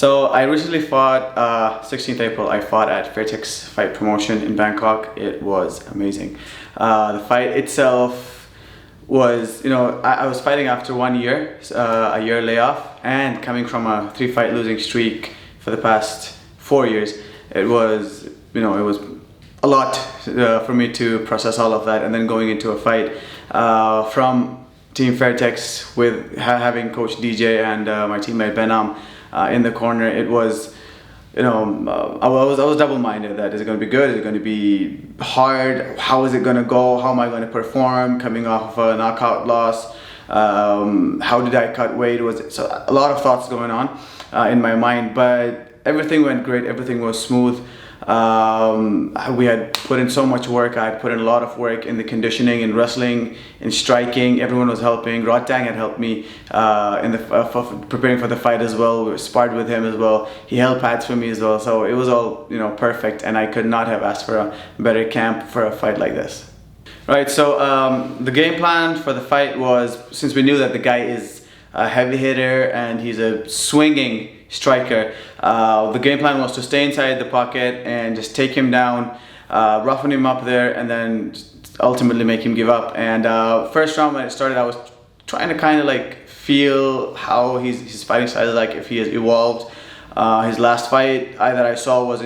So I recently fought, 16th April, I fought at Fairtex Fight Promotion in Bangkok. It was amazing. The fight itself was, I was fighting after 1 year, a year layoff, and coming from a 3-fight losing streak for the past 4 years. It was, it was a lot for me to process all of that, and then going into a fight from Team Fairtex with having Coach DJ and my teammate Benam in the corner. It was, I was double-minded. That is it going to be good? Is it going to be hard? How is it going to go? How am I going to perform coming off of a knockout loss? How did I cut weight? So a lot of thoughts going on in my mind, but everything went great. Everything was smooth. We had put in so much work. I had put in a lot of work in the conditioning, in wrestling, in striking. Everyone was helping. Rotang had helped me in the preparing for the fight as well. We sparred with him as well. He held pads for me as well. So it was all perfect, and I could not have asked for a better camp for a fight like this. Right. So the game plan for the fight was, since we knew that the guy is a heavy hitter and he's a swinging striker, the game plan was to stay inside the pocket and just take him down, roughen him up there, and then ultimately make him give up. And first round when it started, I was trying to kind of like feel how his fighting style is, like if he has evolved. His last fight that I saw was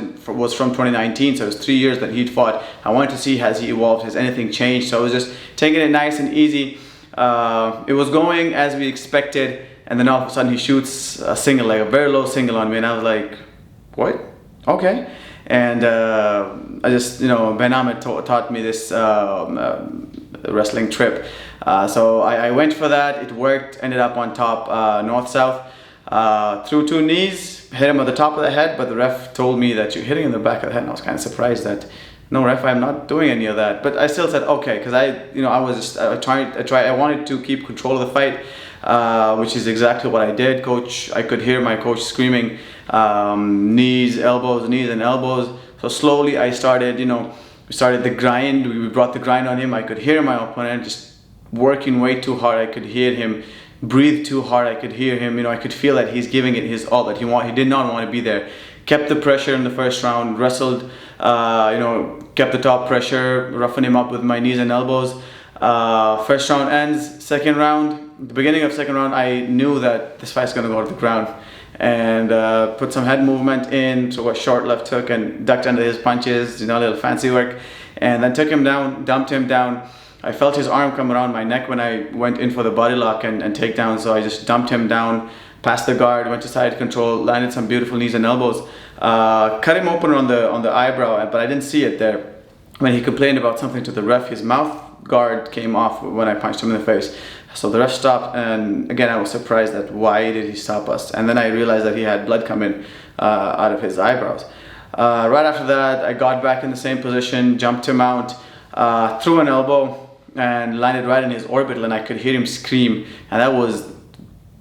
from 2019, so it was 3 years that he'd fought. I wanted to see, has he evolved, has anything changed? So I was just taking it nice and easy. It was going as we expected, and then all of a sudden he shoots a single, like a very low single on me, and I was like, what? Okay. And I just, Benam had taught me this wrestling trip. So I went for that. It worked, ended up on top, north-south. Threw 2 knees, hit him at the top of the head, but the ref told me that you're hitting in the back of the head, and I was kind of surprised that, no ref, I'm not doing any of that. But I still said okay, because I wanted to keep control of the fight, which is exactly what I did. I could hear my coach screaming, knees, elbows, knees and elbows. So slowly I started, we started the grind. We brought the grind on him. I could hear my opponent just working way too hard. I could hear him breathe too hard. I could hear him, I could feel that he's giving it his all, that he did not want to be there. Kept the pressure in the first round, wrestled, kept the top pressure, roughened him up with my knees and elbows. First round ends. Second round, the beginning of second round, I knew that this fight's gonna go to the ground, and put some head movement in, so a short left hook and ducked under his punches, a little fancy work, and then took him down, dumped him down. I felt his arm come around my neck when I went in for the body lock and takedown, so I just dumped him down, passed the guard, went to side control, landed some beautiful knees and elbows. Cut him open on the eyebrow, but I didn't see it there. When he complained about something to the ref, his mouth guard came off when I punched him in the face. So the ref stopped, and again I was surprised at why did he stop us. And then I realized that he had blood coming out of his eyebrows. Right after that, I got back in the same position, jumped him out, threw an elbow, and landed right in his orbital, and I could hear him scream, and that was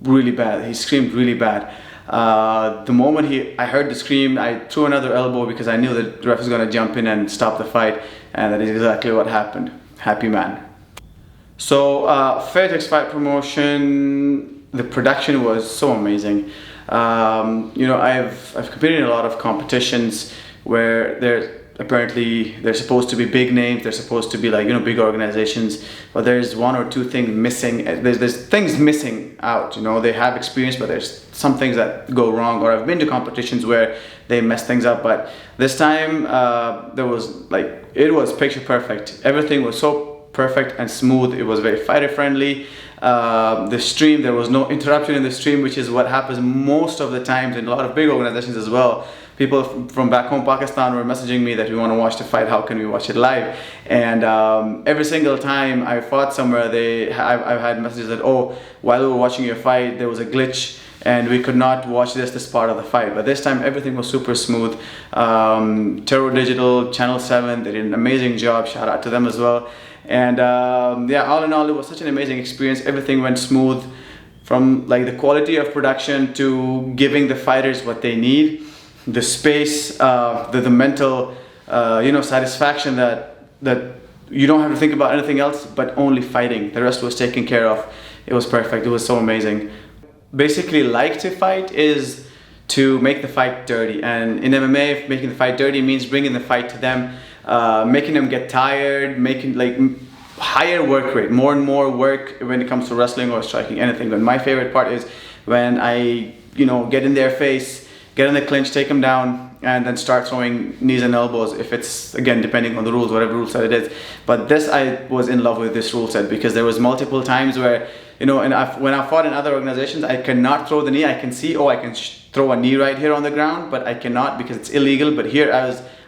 really bad. He screamed really bad. The moment I heard the scream, I threw another elbow because I knew that the ref was going to jump in and stop the fight, and that is exactly what happened. Happy man. So Fairtex Fight Promotion, the production was so amazing. I've competed in a lot of competitions where they're supposed to be big names, they're supposed to be like, big organizations, but there's 1 or 2 things missing. There's things missing out, they have experience, but there's some things that go wrong. Or I've been to competitions where they mess things up, but this time it was picture perfect. Everything was so perfect and smooth. It was very fighter friendly. The stream, there was no interruption in the stream, which is what happens most of the times in a lot of big organizations as well. People from back home, Pakistan, were messaging me that we want to watch the fight. How can we watch it live? And every single time I fought somewhere, I've had messages that, oh, while we were watching your fight, there was a glitch and we could not watch this part of the fight. But this time, everything was super smooth. Terror Digital, Channel 7, they did an amazing job. Shout out to them as well. And all in all, it was such an amazing experience. Everything went smooth, from like the quality of production to giving the fighters what they need. The space, the mental, satisfaction that you don't have to think about anything else but only fighting. The rest was taken care of. It was perfect. It was so amazing. Basically, like to fight is to make the fight dirty. And in MMA, making the fight dirty means bringing the fight to them, making them get tired, making like higher work rate, more and more work when it comes to wrestling or striking, anything. But my favorite part is when I, get in their face, get in the clinch, take them down, and then start throwing knees and elbows, if it's, again, depending on the rules, whatever rule set it is. But this, I was in love with this rule set because there was multiple times where, and when I fought in other organizations, I cannot throw the knee. I can see, I can throw a knee right here on the ground, but I cannot because it's illegal. But here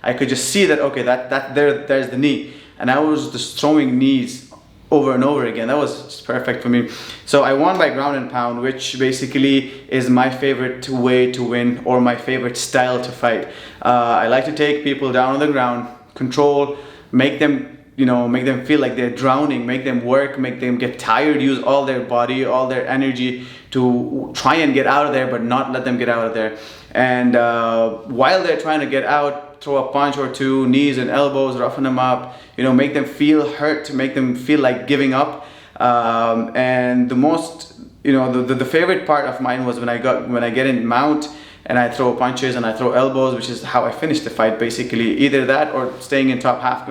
I could just see that, okay, there's the knee. And I was just throwing knees over and over again. That was just perfect for me. So I won by ground and pound, which basically is my favorite way to win, or my favorite style to fight. I like to take people down on the ground, control, make them feel like they're drowning, make them work, make them get tired, use all their body, all their energy to try and get out of there, but not let them get out of there. And while they're trying to get out, throw a punch or two, knees and elbows, roughen them up, make them feel hurt, make them feel like giving up. And the most, the favorite part of mine was when I get in mount and I throw punches and I throw elbows, which is how I finish the fight basically. Either that or staying in top half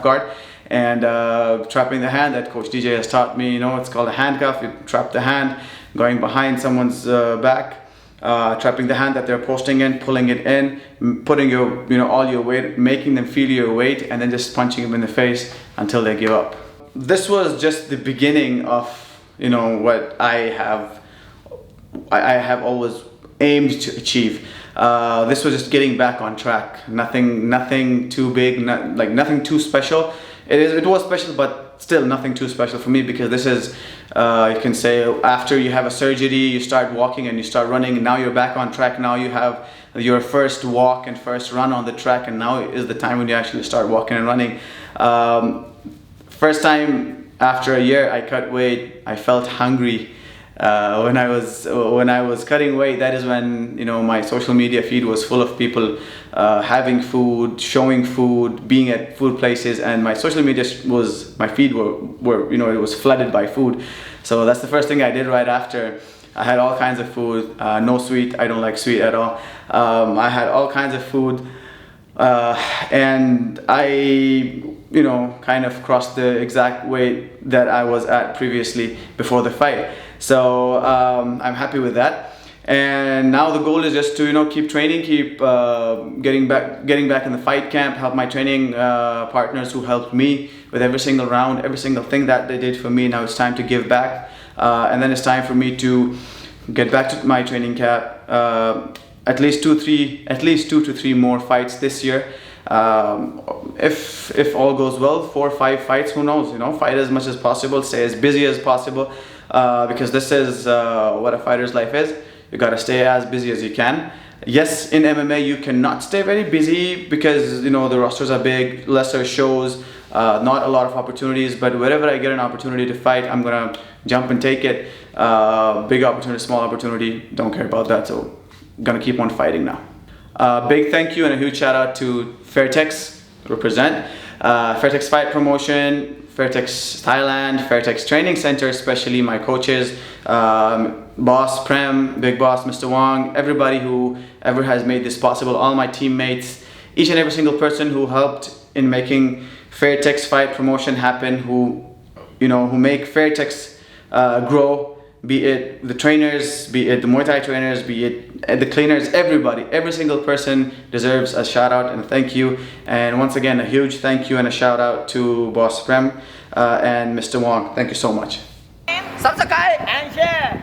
guard and trapping the hand that Coach DJ has taught me. It's called a handcuff. You trap the hand, going behind someone's back. Trapping the hand that they're posting in, pulling it in, putting your, all your weight, making them feel your weight, and then just punching them in the face until they give up. This was just the beginning of, what I have always aimed to achieve. This was just getting back on track. Nothing too big, nothing too special. It was special, but still nothing too special for me, because this is, you can say, after you have a surgery, you start walking and you start running, and now you're back on track. Now you have your first walk and first run on the track, and now is the time when you actually start walking and running. First time after a year I cut weight, I felt hungry. When I was cutting weight, that is when my social media feed was full of people having food, showing food, being at food places, and my social media my feed were it was flooded by food. So that's the first thing I did right after. I had all kinds of food, no sweet. I don't like sweet at all. I had all kinds of food, and I kind of crossed the exact weight that I was at previously before the fight. So I'm happy with that, and now the goal is just to keep training, keep getting back in the fight camp, help my training partners who helped me with every single round, every single thing that they did for me. Now it's time to give back, and then it's time for me to get back to my training camp. At least two to three more fights this year. If all goes well, 4 or 5 fights, who knows, fight as much as possible, stay as busy as possible, because this is what a fighter's life is. You gotta stay as busy as you can. Yes, in MMA you cannot stay very busy because the rosters are big, lesser shows, not a lot of opportunities, but wherever I get an opportunity to fight, I'm gonna jump and take it. Big opportunity, small opportunity, don't care about that, so gonna keep on fighting now. Big thank you and a huge shout out to Fairtex, represent, Fairtex Fight Promotion, Fairtex Thailand, Fairtex Training Center, especially my coaches, boss Prem, big boss Mr. Wong, everybody who ever has made this possible, all my teammates, each and every single person who helped in making Fairtex Fight Promotion happen, who make Fairtex grow. Be it the trainers, be it the Muay Thai trainers, be it the cleaners, everybody, every single person deserves a shout out and a thank you. And once again, a huge thank you and a shout out to Boss Prem and Mr. Wong. Thank you so much. Subscribe and share.